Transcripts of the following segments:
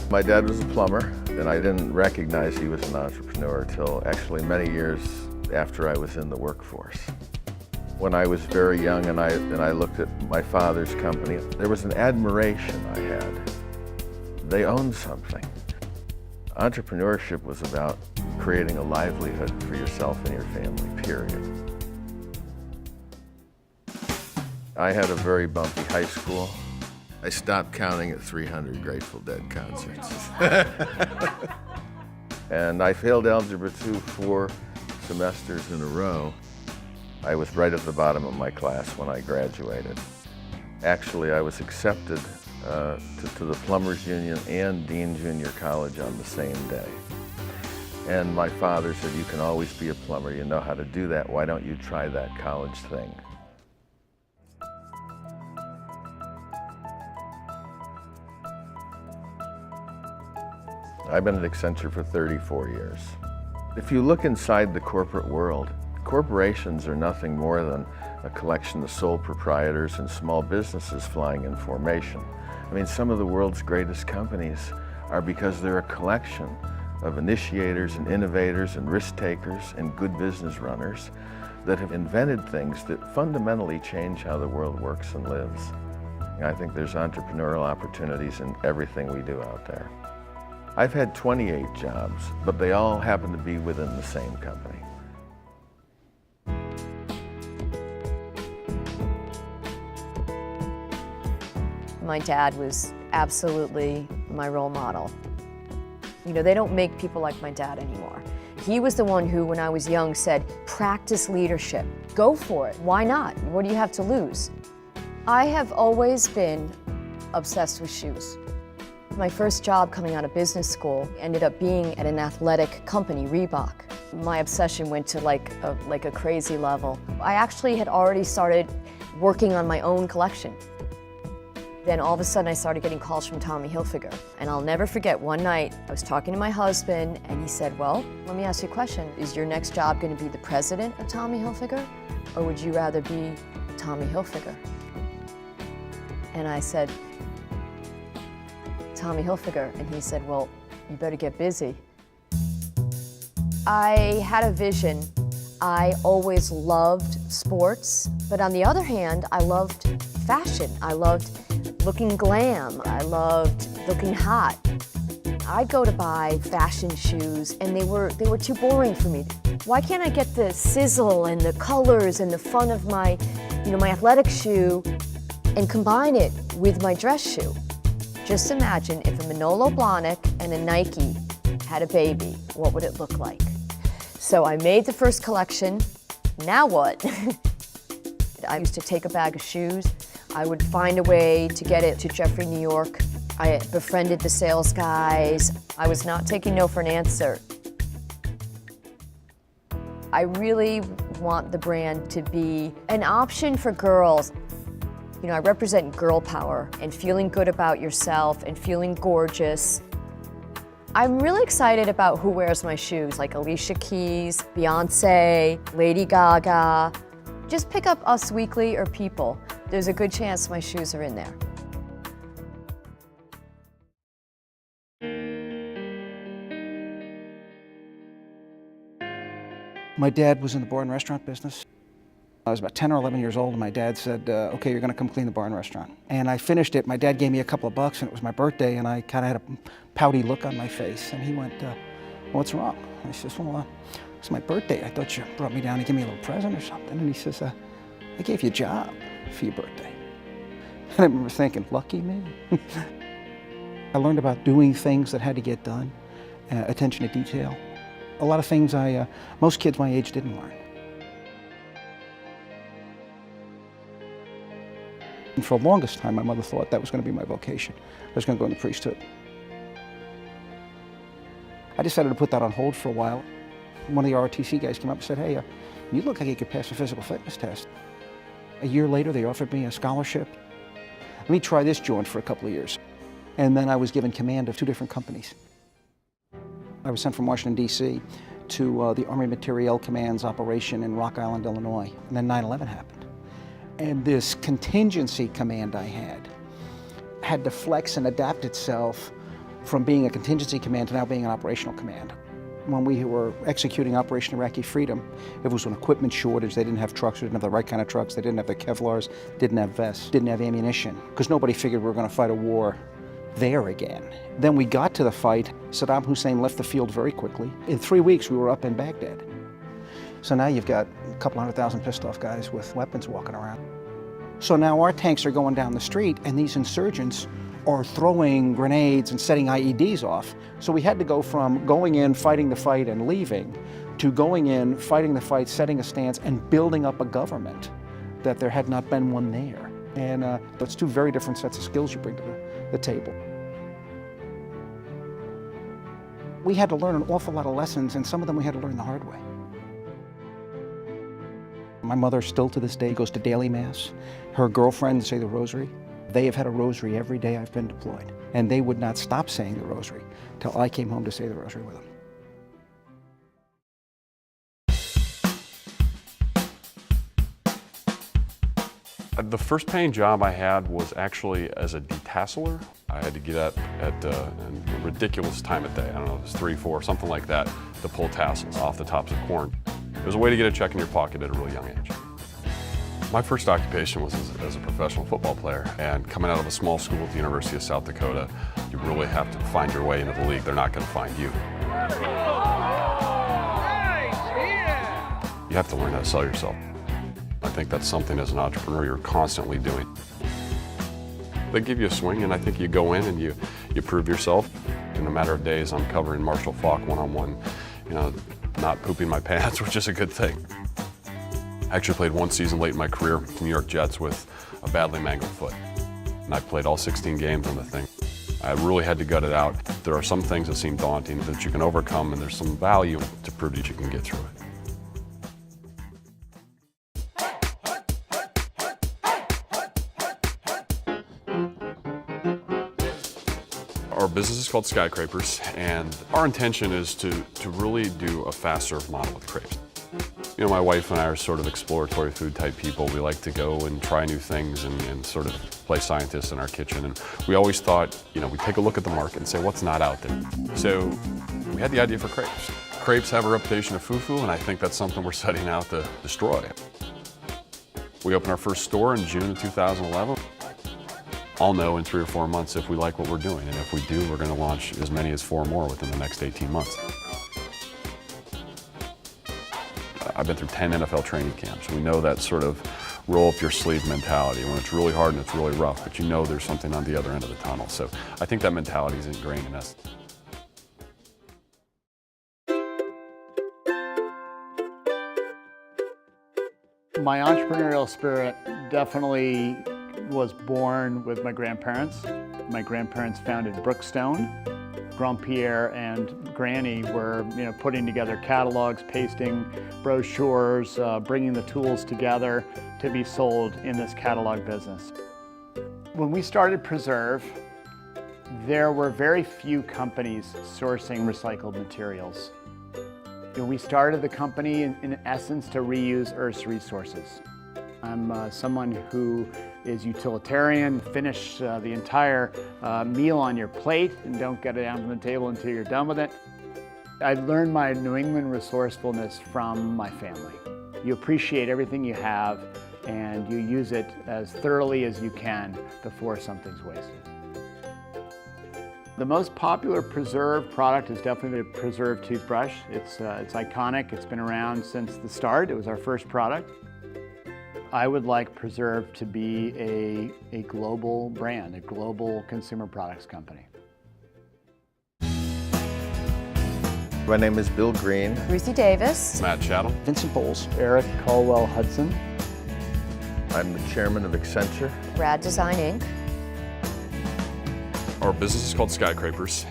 My dad was a plumber, and I didn't recognize he was an entrepreneur until actually many years after I was in the workforce. When I was very young and I looked at my father's company, there was an admiration I had. They owned something. Entrepreneurship was about creating a livelihood for yourself and your family, period. I had a very bumpy high school. I stopped counting at 300 Grateful Dead concerts. And I failed Algebra 2 4 semesters in a row. I was right at the bottom of my class when I graduated. Actually, I was accepted to the Plumbers Union and Dean Junior College on the same day. And my father said, "You can always be a plumber. You know how to do that. Why don't you try that college thing?" I've been at Accenture for 34 years. If you look inside the corporate world, corporations are nothing more than a collection of sole proprietors and small businesses flying in formation. I mean, some of the world's greatest companies are because they're a collection of initiators and innovators and risk takers and good business runners that have invented things that fundamentally change how the world works and lives. And I think there's entrepreneurial opportunities in everything we do out there. I've had 28 jobs, but they all happen to be within the same company. My dad was absolutely my role model. You know, they don't make people like my dad anymore. He was the one who, when I was young, said, "Practice leadership. Go for it. Why not? What do you have to lose?" I have always been obsessed with shoes. My first job coming out of business school ended up being at an athletic company, Reebok. My obsession went to like a crazy level. I actually had already started working on my own collection. Then all of a sudden I started getting calls from Tommy Hilfiger. And I'll never forget, one night I was talking to my husband and he said, "Well, let me ask you a question. Is your next job going to be the president of Tommy Hilfiger? Or would you rather be Tommy Hilfiger?" And I said, "Tommy Hilfiger." And he said, "Well, you better get busy." I had a vision. I always loved sports, but on the other hand, I loved fashion. I loved looking glam. I loved looking hot. I'd go to buy fashion shoes and they were too boring for me. Why can't I get the sizzle and the colors and the fun of my athletic shoe and combine it with my dress shoe? Just imagine if a Manolo Blahnik and a Nike had a baby, what would it look like? So I made the first collection. Now what? I used to take a bag of shoes. I would find a way to get it to Jeffrey, New York. I befriended the sales guys. I was not taking no for an answer. I really want the brand to be an option for girls. You know, I represent girl power and feeling good about yourself and feeling gorgeous. I'm really excited about who wears my shoes, like Alicia Keys, Beyonce, Lady Gaga. Just pick up Us Weekly or People. There's a good chance my shoes are in there. My dad was in the bar and restaurant business. I was about 10 or 11 years old and my dad said, "Okay, you're gonna come clean the bar and restaurant." And I finished it. My dad gave me a couple of bucks and it was my birthday and I kind of had a pouty look on my face. And he went, "What's wrong?" I says, "Well, it's my birthday. I thought you brought me down to give me a little present or something." And he says, "I gave you a job for your birthday." And I remember thinking, lucky me. I learned about doing things that had to get done, attention to detail. A lot of things most kids my age didn't learn. And for the longest time, my mother thought that was going to be my vocation. I was going to go in the priesthood. I decided to put that on hold for a while. One of the ROTC guys came up and said, "Hey, you look like you could pass the physical fitness test." A year later, they offered me a scholarship. Let me try this joint for a couple of years. And then I was given command of 2 different companies. I was sent from Washington, D.C. to the Army Materiel Command's operation in Rock Island, Illinois. And then 9/11 happened. And this contingency command I had to flex and adapt itself from being a contingency command to now being an operational command. When we were executing Operation Iraqi Freedom, it was an equipment shortage. They didn't have trucks, they didn't have the right kind of trucks, they didn't have the Kevlars, didn't have vests, didn't have ammunition, because nobody figured we were going to fight a war there again. Then we got to the fight. Saddam Hussein left the field very quickly. In 3 weeks, we were up in Baghdad. So now you've got a couple 100,000 pissed off guys with weapons walking around. So now our tanks are going down the street, and these insurgents are throwing grenades and setting IEDs off. So we had to go from going in, fighting the fight, and leaving, to going in, fighting the fight, setting a stance, and building up a government that there had not been one there. And it's two very different sets of skills you bring to the table. We had to learn an awful lot of lessons, and some of them we had to learn the hard way. My mother still to this day goes to daily mass. Her girlfriends say the rosary. They have had a rosary every day I've been deployed, and they would not stop saying the rosary till I came home to say the rosary with them. The first paying job I had was actually as a detasseler. I had to get up at a ridiculous time of day. I don't know, it was 3, 4, something like that, to pull tassels off the tops of corn. It was a way to get a check in your pocket at a really young age. My first occupation was as a professional football player, and coming out of a small school at the University of South Dakota, you really have to find your way into the league. They're not going to find you. You have to learn how to sell yourself. I think that's something as an entrepreneur you're constantly doing. They give you a swing, and I think you go in and you prove yourself. In a matter of days, I'm covering Marshall Faulk one-on-one, not pooping my pants, which is a good thing. I actually played one season late in my career with the New York Jets with a badly mangled foot. And I played all 16 games on the thing. I really had to gut it out. There are some things that seem daunting that you can overcome, and there's some value to prove that you can get through it. Our business is called Skyscrapers, and our intention is to really do a fast serve model with crepes. My wife and I are sort of exploratory food type people. We like to go and try new things and sort of play scientists in our kitchen. And we always thought, we take a look at the market and say, what's not out there? So we had the idea for crepes. Crepes have a reputation of foo-foo, and I think that's something we're setting out to destroy. We opened our first store in June of 2011. I'll know in 3 or 4 months if we like what we're doing, and if we do, we're going to launch as many as 4 more within the next 18 months. I've been through 10 NFL training camps. We know that sort of roll up your sleeve mentality when it's really hard and it's really rough, but you know there's something on the other end of the tunnel. So I think that mentality is ingrained in us. My entrepreneurial spirit definitely was born with my grandparents. My grandparents founded Brookstone. Grand-Pierre and Granny were putting together catalogs, pasting brochures, bringing the tools together to be sold in this catalog business. When we started Preserve, there were very few companies sourcing recycled materials. We started the company in essence to reuse Earth's resources. I'm someone who is utilitarian. Finish the entire meal on your plate and don't get it down from the table until you're done with it. I learned my New England resourcefulness from my family. You appreciate everything you have and you use it as thoroughly as you can before something's wasted. The most popular Preserve product is definitely the Preserve toothbrush. It's iconic. It's been around since the start. It was our first product. I would like Preserve to be a global brand, a global consumer products company. My name is Bill Green. Ruthie Davis. Matt Chattel. Vincent Bowles. Eric Caldwell-Hudson. I'm the chairman of Accenture. Rad Design Inc. Our business is called Skyscrapers.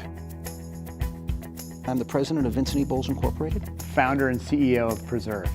I'm the president of Vincent E. Bowles Incorporated. Founder and CEO of Preserve.